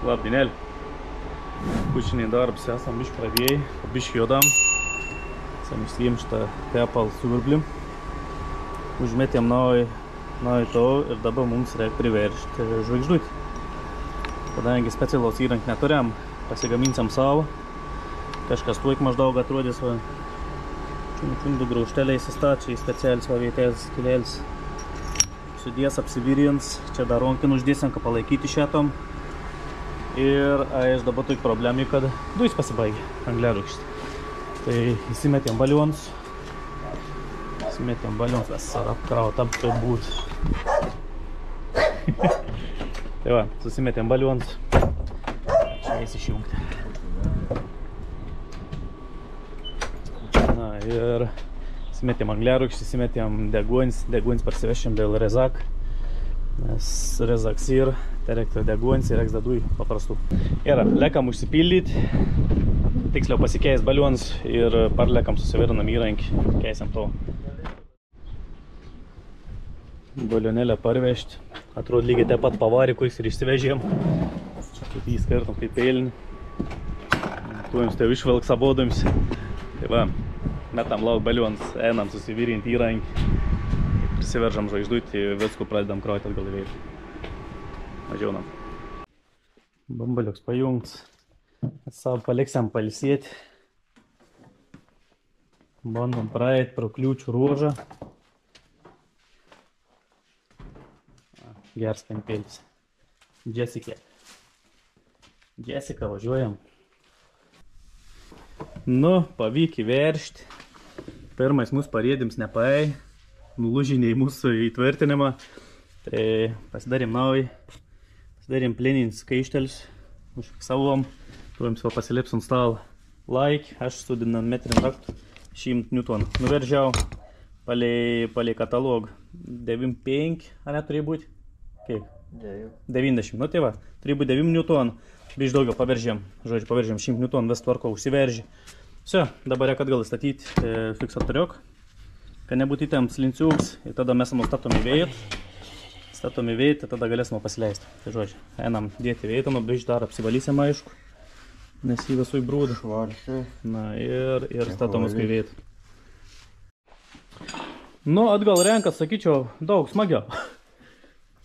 Labdien! Pušiniai darbus esam biškį pradėjai, biškį jodam. Esam išsijėm šitą tepalą su virblim. Užmetėm naują to ir dabar mums reikia priveršti žvaigždutį. Kadangi specialaus įrankį neturėjom, pasigaminsim savo. Kažkas tuik maždaug atrodys, va. Čiundu graušteliai įsistačiai, specialis va vietės kilėlis. Sudės apsivirins, čia dar ronkin uždėsim, kad palaikyti šėtom. Ir aš dabar turiu problemį, kad dujas pasibaigė angliarūgštė. Tai įsimetėm balionus. Visą apkrautam kaip būt. Tai va, susimetėm balionus. Čia eis išjungti. Na ir įsimetėm angliarūgštį, įsimetėm deguonis parsivešėm dėl rezak. Nes rezaks ir tai reikia deguonis ir reiks dadui paprastų. Ir lekam užsipildyti, tiksliau pasikeis balionus ir parlekam susivirinam įrankį, keisiam to. Balionėlę parvežti, atrodo lygiai taip pat pavarikais ir išsivežėm. Kaip jį skirtum, kaip pėlinį. Tuojams tai išvelgs abodams. Tai va, metam lauk balionus, einam susivirinti įrankį. Prisiveržam žvaigždutį, viskų pradedam krauti atgal į vėžį. Važiaunam. Bambaliuks pajungts. Savo paliksim palsėti. Bandom praeit pro kliūčių ruožą. Geras kampėlis. Jessica, važiuojam. Nu, pavyk įveršti. Pirmais mūsų parėdims nepaei. Nulūžiniai mūsų įtvirtinimą. Tai pasidarėm naują. Pasidarėm pleninis kaištelis. Užfiksavom. Tuojams va pasilipsim stalą. Aš su dinametrin raktu 100 N. Nuveržiau palei katalogą 9,5, ar neturėjo būti? Kaip? 90. Nu tai va, turėjo būti 9 N. Biš daugiau paveržėm. Žodžiu, paveržėm 100 N, vis tvarko užsiveržė. Все, dabar reikia atgal statyti fiksatoriok. Kad nebūtų įtėms linciuks, ir tada mes nustatom į vėją. Statom į vėją, tada galėsim pasileisti. Tai žodžiu, einam dėti vėją, nu biš dar apsivalysim aišku, nes jį visų įbrūda. Na ir statom į vėją. Nu, atgal renkas, sakyčiau, daug smagiau.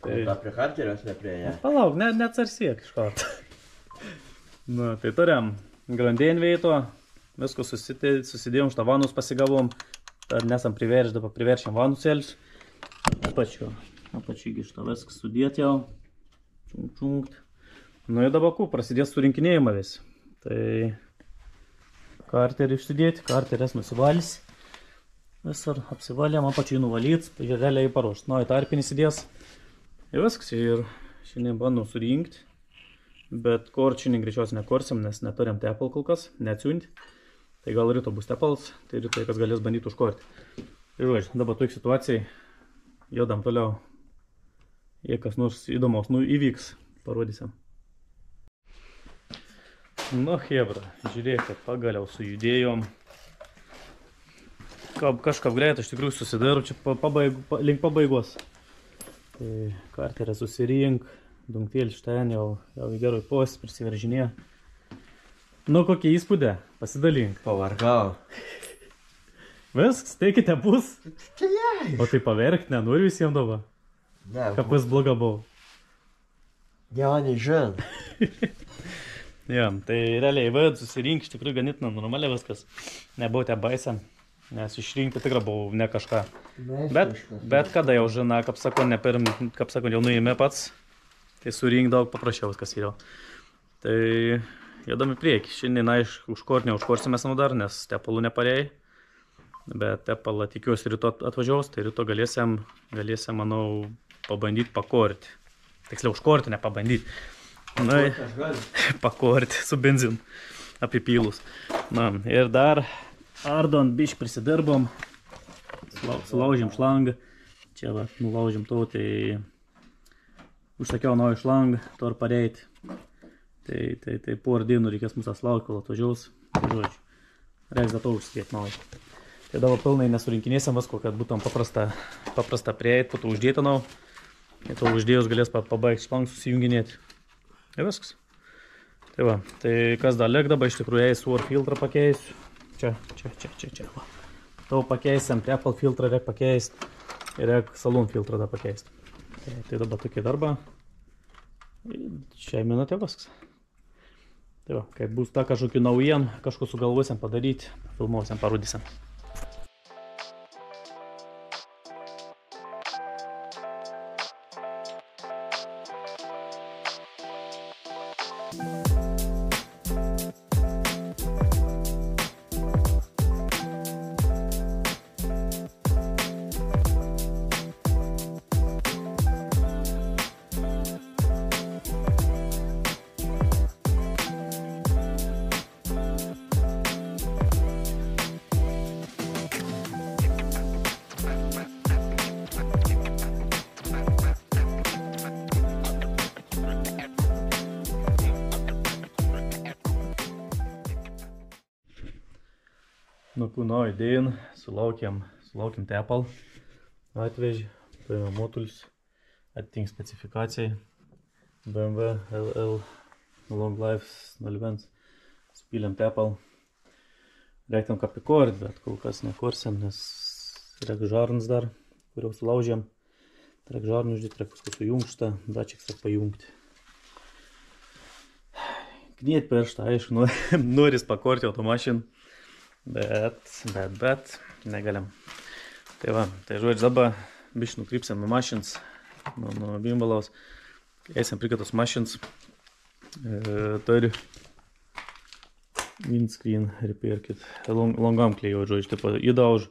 Tai prie harterijos, ne prie ją. Palauk, neatsarsiek iš karto. Nu, tai turėjom grandien vėjo, viską susidėjom, šitą vanus pasigavom. Dar nesam priveršę, dabar priveršėm vanų celius. Apačiu šitą viską sudėti jau. Čunkt. Nu ir dabar prasidės surinkinėjimą vis. Tai karterį išsidėti, karterės nusivalys. Visur apsivalėm, apačiai nuvalyt, realiai paruošt. Nu, į tarpinį įsidės. Ir viskas. Ir šiandien bandom surinkti. Bet šiandien greičiausiai nekorsim, nes neturėm tepal kol kas, neatsiunti. Tai gal ryto bus tepalas, tai ryto kas galės bandyti užkorti. Ir žodžiu, dabar tokia situacijai, jodam toliau. Jei kas nors įdomaus, įvyks, parodysim. Nu, hebra, žiūrėkit, pagaliau sujudėjom. Kažkaip greit, iš tikrųjų susidaru, čia link pabaigos. Tai karterę susirink, dungtėlis štain jau geroj pos, prisiveržinė. Nu, kokie įspūdė? Pasidalink. Pavargau. Viskas, teikite bus. O tai paverkt, nenori visiems dabar? Ne. Kapas bloga buvo. Jo, nežin. Ja, tai realiai vad susirink, iš tikrųjų ganėtina normaliai viskas. Nebuvo te baisę, nes išrinkti tikrai buvo ne kažką. Bet kada jau žina, kaip sako, jau nuėmė pats, tai surink daug paprasčiau viskas yra. Tai jodam į priekį. Šiandien, aišku, neužkorsime dar, nes tepalų neparėjai. Bet tepalą tikiuosi ryto atvažiaus, tai ryto galėsim, manau, pabandyti pakorti. Tiksliau, užkorti, ne pabandyti. Na, pakorti su benzinu apipylus. Na, ir dar ardant bišk prisidirbom. Sulaužėm šlangą. Čia va, nulaužėm to, tai užsakiau naują šlangą, to ir pareiti. Tai porą dienų reikės mūsų atslaukti, kol atvažiaus. Tai žodžiu, reiks da to užsidėti naują. Tai dabar pilnai nesurinkinėsim visko, kad būtum paprasta prieiti, po to uždėti nau. Ir to uždėjus galės pabaigti šlangą susijunginėti. Ir viskas. Tai va, tai kas dar liek dabar, iš tikrųjų, jei suor filtrą pakeisiu. Čia. Va. Tau pakeisim, Apple filtrą reik pakeist ir reik Saloon filtrą dar pakeist. Tai dabar tokie darbą. Šiai minutė viskas. Tai va, kai bus ta kažkokių naujien, kažko sugalvosim padaryti, filmuosim, parodysim. Nu, kūno idėjin, sulaukėm Apple, atvežė, paėmė modulius, atitink specifikacijai, BMW LL Long Life 01, spylėm Apple, reiktam kapikord, bet kol kas nekorsim, nes reik žarnas dar, kuriau sulaužėm, reik žarnų uždėti, reik paskui sujungštą, dačiks reik pajungti. Kniet pirštą, aišku, noris pakorti automašiną. Bet negalim. Tai va, tai žodžiu dabar biškai nukrypsim nuo mašins, nuo bimbalaus. Eisim prie kitos mašins. Turi windscreen repair kit. Longam klėjau, žodžiu, taip įdauž.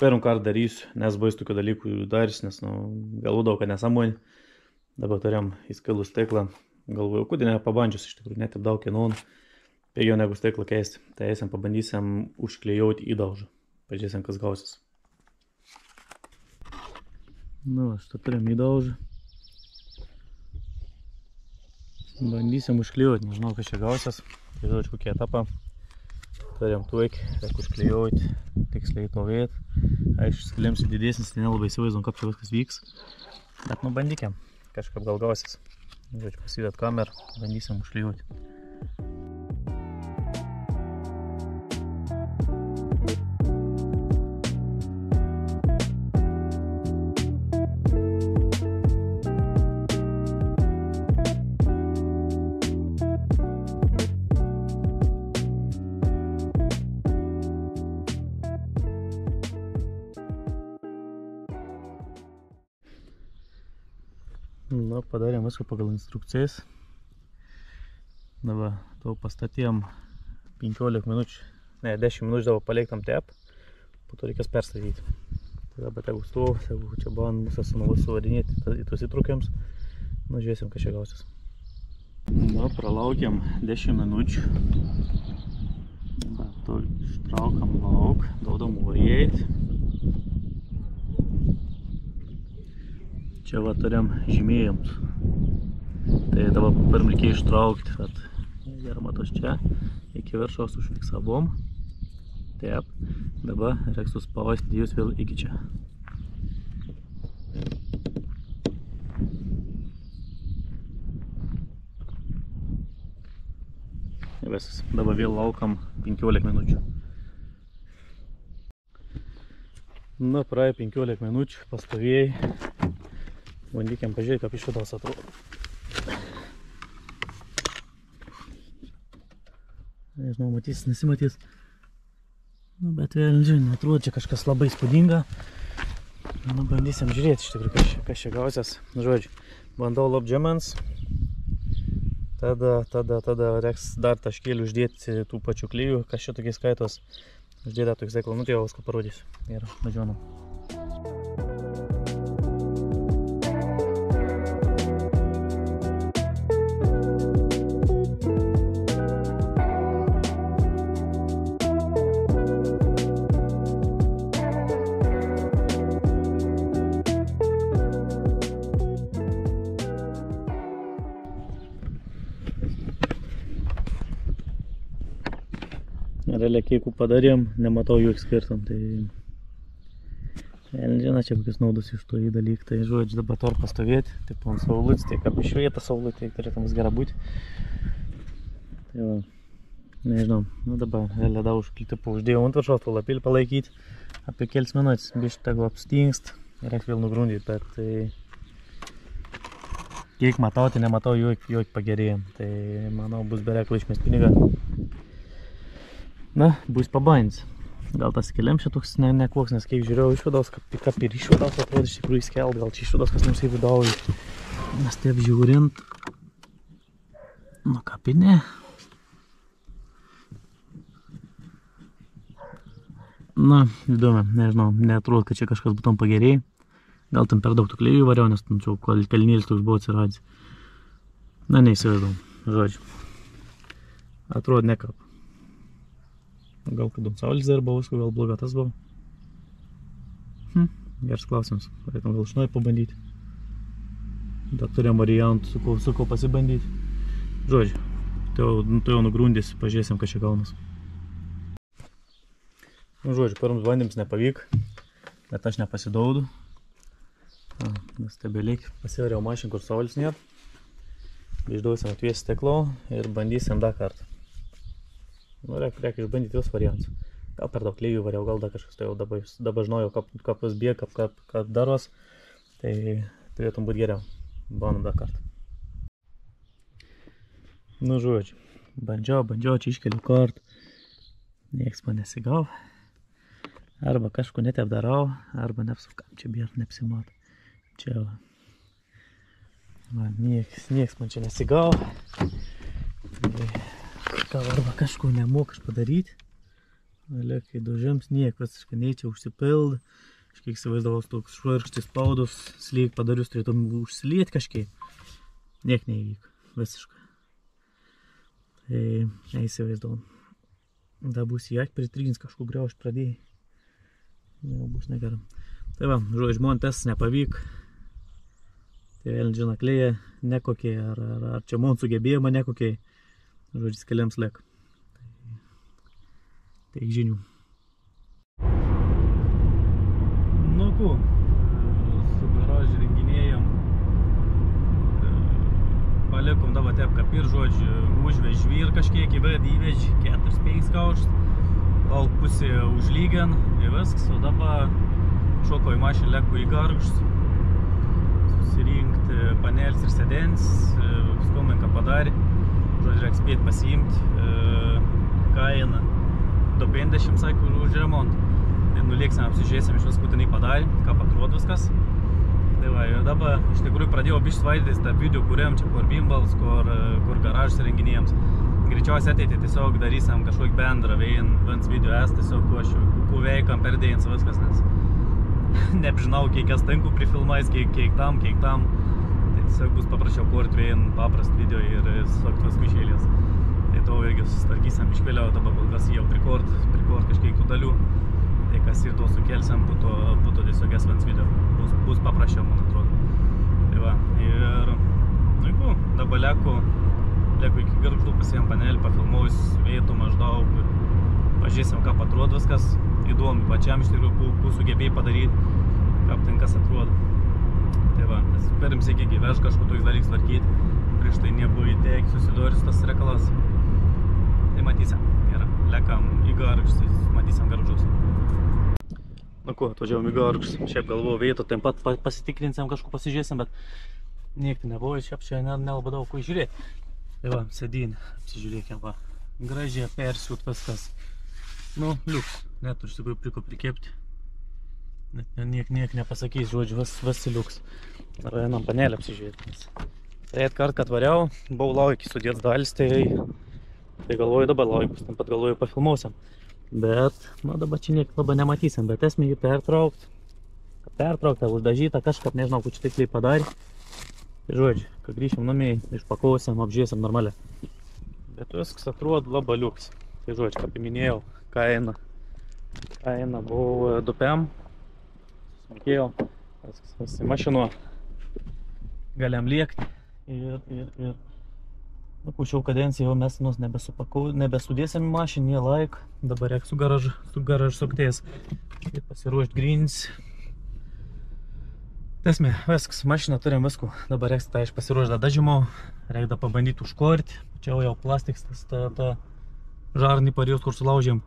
Pirmą kartą darysiu, nes bais tokių dalykų darys, nes galvodavau, kad nesąmonė. Dabar turėjom įskilų stiklą. Galvojau, kodėl nepabandžius, iš tikrųjų, net taip daug kainuoja. Pigiau negu stiklą keisti. Tai eisim pabandysim užklijauti įdaužą. Pažiūrėsim, kas gausis. Nu, šitą turim įdaužą. Bandysim užklijauti, nežinau, kas čia gausis. Tai žodžiu, kokie etapą. Turim tuik, reikia užklijauti, tiksliai to viet. Aišku, skiliams didesnis, tai nelabai įsivaizduom, kaip čia viskas vyks. Bet nu bandykim, kažkaip gal gausis. Žodžiu, pasidėt kamerą, bandysim užklijauti. Nu, padarėm viską pagal instrukcijas. Dabar tau pastatėm 15 minučių, ne, 10 minučių dabar paliktam tep, po to reikės perstatyti. Tai dabar tegu stovu, tegu čia bandom mūsų sunovus suvarinėti į tos įtrukiams. Nu, žiūrėsim, kas čia gausis. Nu, pralaukiam 10 minučių. Dabar to ištraukam lauk, duodam varėti. Čia va turim žymėjimus. Tai dabar pirm reikia ištraukti, kad gerai matos čia, iki viršaus užfiksavom. Taip, dabar reikia suspausti jūs vėl iki čia. Viskas, dabar vėl laukam 15 minučių. Na, praėjo 15 minučių, pastovėjai. Bandykim pažiūrėti, kaip iš vidaus atrodo. Nežinau, matys, nesimatys. Nu, bet vėl, žinai, atrodo čia kažkas labai įspūdinga. Nu, bandysim žiūrėti iš tikrųjų, kas čia gausias. Žodžiu, bandau lopdžiamans. Tada reiks dar taškėlį uždėti tų pačių klijų, kas čia tokiais skaitos. Uždėti tokiais daiklą, nu tai jau viską parodysiu. Ir važiuojam. Realiai, kiekų padarėm, nematau jų skirtum, tai... Žinai, čia kokius naudos iš to įdalyk, tai žodžiu, dabar tor pastovėti, taip ant saulutės, tai kaip iš vietą saulutė, tai turėtų mus gera būti. Tai va, nežinau, nu dabar ledau uždėjau ant viršaus to lapėlį palaikyti apie kelis minutis, biškai tegu apstingst ir reikia vėl nugrundyti, bet tai kiek matau, tai nematau jokio pagerėjimo, tai manau bus beveik išmest pinigą. Na, bus pabandys. Gal tas keliam šitoks nekoks, nes kiek žiūrėjau išvados, kaip ir išvados atrodo iš tikrųjų skelt, gal čia išvados kas nors įvidau, nes taip žiūrint, nu kaip ir ne. Na, įdomu, nežinau, neatrodo, kad čia kažkas būtum pagerėjai. Gal tam per daug tų klėjų variau, nes tam čia kalnėlis toks buvo atsiradęs. Na, neįsivaizduom, žodžiu. Atrodo nekap. Gal kad saulės dar buvo, gal bloga tas buvo. Geras klausimas, reikia gal iš naujo pabandyti. Dar turėjom variantų, su ko pasibandyti. Žodžiu, tai jau nugrundys, pažiūrėsim, kas čia gaunas. Nu, žodžiu, pirms bandyms nepavyk, bet aš nepasidaudu. Stabiliai pasivariau mašinį, kur saulės nėra. Išdausim atvies stiklo ir bandysim dar kartą. Nu, reikia išbandyti jos variantus. Gal per daug klėjų variau, gal dar kažkas, tai jau dabar žinojau, kaip vis bėg, kaip daros. Tai turėtum būti geriau. Bandom dar kartą. Nu, žodžiu, bandžiau, čia iškeliu kartų. Nieks man nesigavo. Arba kažko netep darau, arba neapsukam, čia bėr neapsimato. Čia va. Nieks man čia nesigavo. Gal arba kažko nemoku aš padaryti. Kai daužiams niek visiškai nei čia užsipilda. Kažkiek įsivaizdavau toks švarkštis spaudos, slyg padarius turėtum užsilieti kažkiek. Niek neįvyko, visiškai. Tai neįsivaizdavau. Da bus jai pritrygins kažko griauš pradėjai. Jau bus negerai. Tai va, žodžiu, man testas nepavyk. Tai vėl žina klėja nekokie, ar čia man sugebėjimo nekokie. Žodžiu, keliams lek. Tai žinių. Nu ku, su garažu renginėjom. Palikom dabar taip kaip ir, žodžiu, užvež vyr kažkiek įvež 4-5 kauštus. Gal pusė užlygian ir viskas, o dabar šoko į mašiną, leku į gargžus, susirinkti panelis ir sėdens, skumenką padarė, žodžiu, reikia spėti pasiimti, kaina 250, sakė, už remontą. Tai nulėksim, apsižiūrėsim, iš vis būtinai padarė, kaip atrodo viskas. Tai va, ir dabar iš tikrųjų pradėjau biškį svaidytis tą video, kuriam čia kur bimbals, kur garažus renginėjams. Greičiausiai ateitį tiesiog darysim kažkokį bendrą viens video es, tiesiog kuo veikam perdėjins viskas, nes nežinau, kiek es tinku prifilmais, kiek tam. Tai tiesiog bus paprašiau kurti vien paprast video ir tiesiog tuos mišėlės. Tai to irgi sustarkysim išvėliau, dabar kol kas jau prikort kažkiek tų dalių. Tai kas ir to sukelsim, būtų tiesiog es viens video. Bus paprašiau, man atrodo. Tai va, ir nu, dabar leku iki gargždų pasiėm panelį, pafilmuojus vietų maždaug, pažiūrėsim, kaip atrodo viskas, įdomu pačiam iš tikrųjų, kuo sugebėjai padaryti, kaip ten kas atrodo. Tai va, nes perim sėkiai vež kažko toks dalyks tvarkyti, prieš tai nebuvo įteik susidorius tas reikalas. Tai matysim, ir lekam į gargždus, matysim gargždus. Nu ko, atvažiavom į gargždus, šiaip galvoju vietų, ten pat pasitikrinsim, kažko pasižiūrėsim, bet niek tai nebuvo, šiaip čia nelabai daug ko žiūrėti. Tai va, sėdynė, apsižiūrėkim, va, gražiai persiūt viskas. Nu, liuks, net iš tikrųjų priko prikepti. Net niek nepasakys, žodžiu, visi liuks. Ar einam panelį apsižiūrėti. Trejet kart, kad variau, buvau laukį sudėts dalis, tai galvoju dabar laukius, tam pat galvoju pafilmuosim. Bet, nu dabar čia niek labai nematysim, bet esmė jį pertraukta, uždažyta, kažkap nežinau, kur čia tikliai padarė. Tai žodžiu, kai grįšim namie, išpakuosim, apžiūrėsim normaliai. Bet viskas atrodo labai liuks. Tai žodžiu, kaip minėjau, kaina buvo 2PM. Susimokėjau, viskas mašinu. Galėjom liekti ir pušiau kadenciją, jau mes nebesudėsim į mašiną, nie laik. Dabar reikia su garažu sukties ir pasiruošti grins. Esmė, viskas, mašiną turim viskų. Dabar reiks tai pasiruošti dažymo, reikia pabandyti užkorti. Čia jau plastiks, ta žarnį parijos, kur sulaužėm.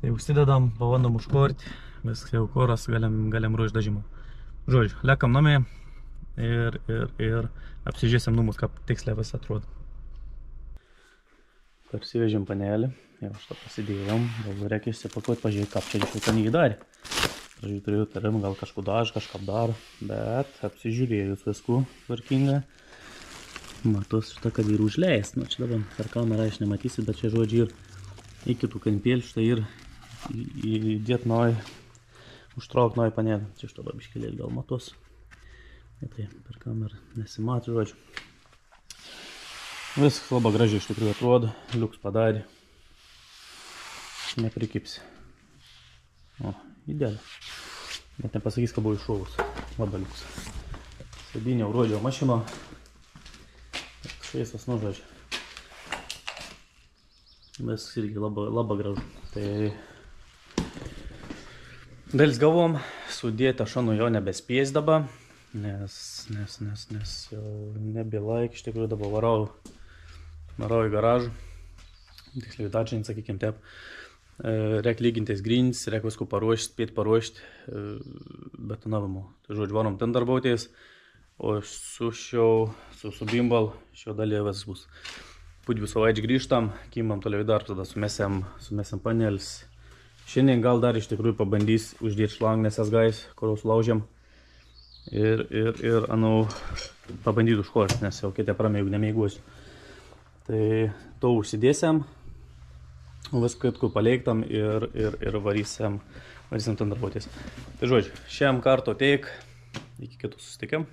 Tai užsidedam, pabandom užkorti. Viskas jau koras, galim ruošti dažymo. Žodžiu, lekam namie ir apsižiūrėsim numus, kaip tiksliai vis atrodo. Parsivežėm panelį, jau aš tą pasidėjom, gal reikia įsipakuoti, pažiūrėti, kaip čia išjau ten jį darė. Pradžiui turėjau tarim, gal kažku daž, kažkap dar, bet apsižiūrėjus viskų tvarkinga. Matos šitą, kad ir užleis, nu čia dabar per kamerą aš nematysiu, bet čia žodžiu ir iki tų kampėlių šitą ir įdėt naują, užtrauk naują panelį. Čia šitą babiškėlėlį gal matos. Tai per kamerą nesimato žodžiu. Viskas labai gražiai iš tikrųjų atrodo, liuks padarė. Neprikipsi. O, idealiai. Net nepasakys, kad buvo iššovus. Labai liuks. Sėdinė urodžio mašino. Šviesas nužodžiu. Viskas irgi labai gražu. Tai dalis galvom sudėti aš jau nebespės dabar. Nes jau nebelaik, iš tikrųjų dabar varau į garažą. Tiksliau į dačinį, sakykim, taip. Reik lygintis grins, reik visko paruošti, spėti paruošti betonavimu. Tai žodžiu, varom ten darbautis, o su bimbal šio dalyje vis bus. Po 2 savaičių grįžtam, kimam toliau į darbą, tada sumėsim panelis. Šiandien gal dar iš tikrųjų pabandys uždėti šlangnės esgais, kurios laužiam. Ir pabandyti užkorti, nes jau kitą pramėgų nemėguosiu. Tai to užsidėsim, viską kitku paleiktam ir varysim ten darbuotis. Tai žodžiu, šiam karto teik, iki kitų susitikim.